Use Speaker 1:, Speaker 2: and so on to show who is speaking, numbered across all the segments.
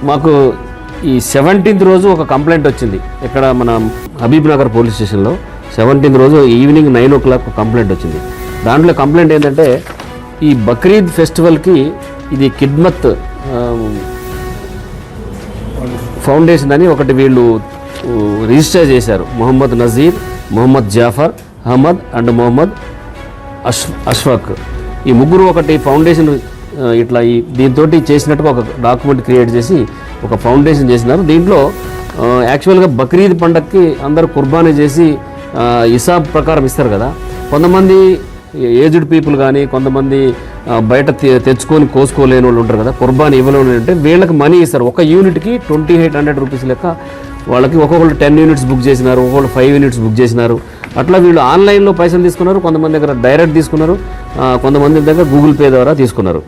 Speaker 1: మాకు ఈ 17th రోజు ఒక కంప్లైంట్ వచ్చింది. ఇక్కడ మన హబీబ్ నగర్ పోలీస్ స్టేషన్లో 17th రోజు ఈవినింగ్ 9 o'clock కంప్లైంట్ వచ్చింది. దాంట్లో కంప్లైంట్ ఏంటంటే ఈ బక్రీద్ ఫెస్టివల్కి ఇది కిడ్మత్ ఫౌండేషన్ అని ఒకటి వీళ్ళు రిజిస్టర్ చేశారు. మొహమ్మద్ నజీర్, మొహమ్మద్ జాఫర్ అహ్మద్ అండ్ మొహమ్మద్ అష్ఫాక్, ఈ ముగ్గురు ఒకటి ఫౌండేషన్ ఇట్లా దీంతో చేసినట్టుగా ఒక డాక్యుమెంట్ క్రియేట్ చేసి ఒక ఫౌండేషన్ చేసినారు. దీంట్లో యాక్చువల్గా బక్రీద్ పండగకి అందరూ కుర్బానీ చేసి హిసాబ్ ప్రకారం ఇస్తారు కదా. కొంతమంది ఏజ్డ్ పీపుల్ కానీ కొంతమంది బయట తెచ్చుకొని కోసుకోలేని వాళ్ళు ఉంటారు కదా, కుర్బానీ ఇవ్వలేని అంటే వీళ్ళకి మనీ ఇస్తారు. ఒక యూనిట్కి 2800 రూపీస్ లెక్క వాళ్ళకి. ఒక్కొక్కళ్ళు 10 units బుక్ చేసినారు, ఒక్కొక్కళ్ళు 5 units బుక్ చేసినారు. అట్లా వీళ్ళు ఆన్లైన్లో పైసలు తీసుకున్నారు, కొంతమంది దగ్గర డైరెక్ట్ తీసుకున్నారు, కొంతమంది దగ్గర గూగుల్ పే ద్వారా తీసుకున్నారు.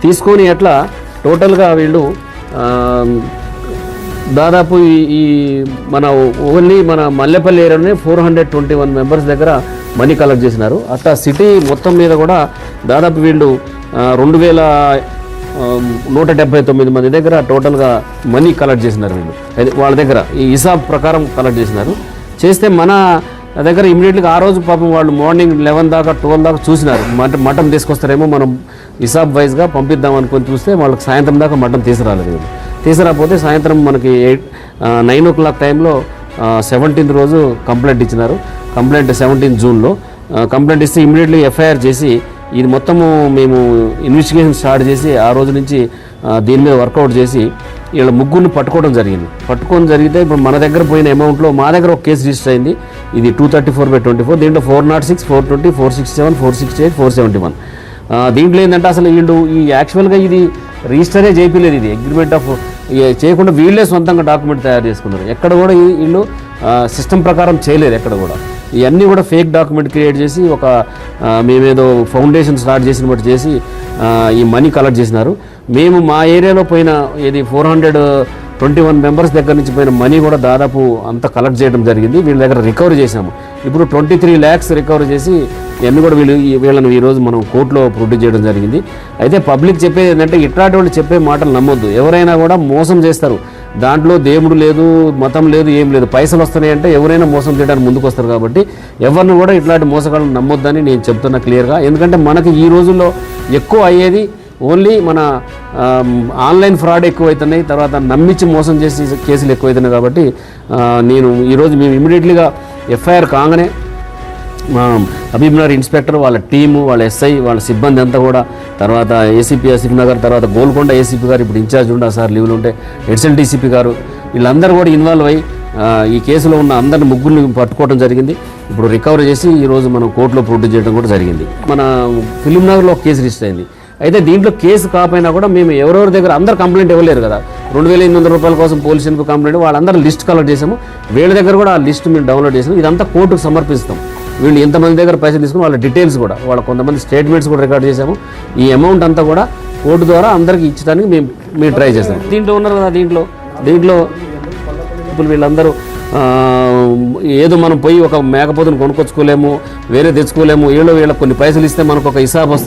Speaker 1: తీసుకొని అట్లా టోటల్గా వీళ్ళు దాదాపు ఈ మన ఓన్లీ మన మల్లెపల్లి ఏరియాలోనే 421 మెంబర్స్ దగ్గర మనీ కలెక్ట్ చేసినారు. అట్లా సిటీ మొత్తం మీద కూడా దాదాపు వీళ్ళు 2179 మంది దగ్గర టోటల్గా మనీ కలెక్ట్ చేసినారు. వీళ్ళు వాళ్ళ దగ్గర ఈ హిసాబ్ ప్రకారం కలెక్ట్ చేసినారు. చేస్తే మన దగ్గర ఇమీడియట్గా ఆ రోజు పాపం వాళ్ళు మార్నింగ్ 11 దాకా 12 దాకా చూసినారు. మటన్ తీసుకొస్తారేమో మనం హిసాబ్ వైజ్గా పంపిద్దాం అనుకొని చూస్తే వాళ్ళకి సాయంత్రం దాకా మటన్ తీసుకురాలేదు. తీసుకురాకపోతే సాయంత్రం మనకి 9 o'clock టైంలో 17th రోజు కంప్లైంట్ ఇచ్చినారు. కంప్లైంట్ 17 జూన్లో కంప్లైంట్ ఇస్తే ఇమీడియట్లీ ఎఫ్ఐఆర్ చేసి ఇది మొత్తము మేము ఇన్వెస్టిగేషన్ స్టార్ట్ చేసి ఆ రోజు నుంచి దీని మీద వర్కౌట్ చేసి వీళ్ళ ముగ్గురిని పట్టుకోవడం జరిగింది. పట్టుకొని జరిగితే ఇప్పుడు మన దగ్గర పోయిన అమౌంట్లో మా దగ్గర ఒక కేసు రిజిస్టర్ అయింది. ఇది 234/24. దీంట్లో 406, 420, 467, 468, 471. దీంట్లో ఏంటంటే అసలు వీళ్ళు ఈ యాక్చువల్గా ఇది రిజిస్టరే చేయలేదు. ఇది అగ్రిమెంట్ ఆఫ్ చేయకుండా వీళ్ళే సొంతంగా డాక్యుమెంట్ తయారు చేసుకున్నారు. ఎక్కడ కూడా వీళ్ళు సిస్టమ్ ప్రకారం చేయలేదు. ఎక్కడ కూడా ఇవన్నీ కూడా ఫేక్ డాక్యుమెంట్ క్రియేట్ చేసి ఒక మేమేదో ఫౌండేషన్ స్టార్ట్ చేసిన బట్టి చేసి ఈ మనీ కలెక్ట్ చేసినారు. మేము మా ఏరియాలో పోయిన ఇది 421 మెంబర్స్ దగ్గర నుంచి పోయిన మనీ కూడా దాదాపు అంతా కలెక్ట్ చేయడం జరిగింది. వీళ్ళ దగ్గర రికవరీ చేసాము. ఇప్పుడు 23 lakhs రికవరీ చేసి ఇవన్నీ కూడా వీళ్ళని ఈరోజు మనం కోర్టులో ప్రొడ్యూస్ చేయడం జరిగింది. అయితే పబ్లిక్ చెప్పేది ఏంటంటే ఇట్లాంటి వాళ్ళు చెప్పే మాటలు నమ్మొద్దు. ఎవరైనా కూడా మోసం చేస్తారు. దాంట్లో దేవుడు లేదు, మతం లేదు, ఏం లేదు. పైసలు వస్తున్నాయంటే ఎవరైనా మోసం చేయడానికి ముందుకు వస్తారు. కాబట్టి ఎవరిని కూడా ఇట్లాంటి మోసగాళ్ళని నమ్మొద్దని నేను చెప్తున్నా క్లియర్గా. ఎందుకంటే మనకి ఈ రోజుల్లో ఎక్కువ అయ్యేది ఓన్లీ మన ఆన్లైన్ ఫ్రాడ్ ఎక్కువ అవుతున్నాయి, తర్వాత నమ్మించి మోసం చేసి కేసులు ఎక్కువ అవుతున్నాయి. కాబట్టి నేను ఈరోజు మేము ఇమీడియట్లీగా ఎఫ్ఐఆర్ కాగానే మా హబీబ్ నగర్ ఇన్స్పెక్టర్, వాళ్ళ టీము, వాళ్ళ ఎస్ఐ, వాళ్ళ సిబ్బంది అంతా కూడా, తర్వాత ఏసీపీ ఆసిఫ్ నగర్, తర్వాత గోల్కొండ ఏసీపీ గారు ఇప్పుడు ఇన్ఛార్జ్ ఉండే సార్ లీవ్లు ఉంటే ఎడిషనల్ డీసీపీ గారు, వీళ్ళందరూ కూడా ఇన్వాల్వ్ అయ్యి ఈ కేసులో ఉన్న అందరిని ముగ్గురిని పట్టుకోవడం జరిగింది. ఇప్పుడు రికవరీ చేసి ఈరోజు మనం కోర్టులో ప్రొడ్యూస్ చేయడం కూడా జరిగింది. మన ఫిలిం నగర్లో ఒక కేసు రిజిస్టర్ అయింది. అయితే దీంట్లో కేసు కాకపోయినా కూడా మేము ఎవరెవరి దగ్గర అందరు కంప్లైంట్ ఇవ్వలేరు కదా. 2800 రూపాయల కోసం పోలీస్ స్టేషన్కి కంప్లైంట్ వాళ్ళందరూ లిస్ట్ కలెక్ట్ చేసాము. వీళ్ళ దగ్గర కూడా ఆ లిస్ట్ మేము డౌన్లోడ్ చేసాము. ఇదంతా కోర్టుకు సమర్పిస్తాం. వీళ్ళు ఎంతమంది దగ్గర పైసలు తీసుకుని వాళ్ళ డీటెయిల్స్ కూడా, వాళ్ళ కొంతమంది స్టేట్మెంట్స్ కూడా రికార్డ్ చేసాము. ఈ అమౌంట్ అంతా కూడా కోర్టు ద్వారా అందరికీ ఇచ్చడానికి మేము ట్రై చేస్తాం. దీంట్లో ఉన్నారు కదా, దీంట్లో ఇప్పుడు వీళ్ళందరూ ఏదో మనం పోయి ఒక మేకపోతుని కొనుక్కొచ్చుకోలేము, వేరే తెచ్చుకోలేము. వీళ్ళకి కొన్ని పైసలు ఇస్తే మనకు ఒక హిసాబ్ వస్తుంది.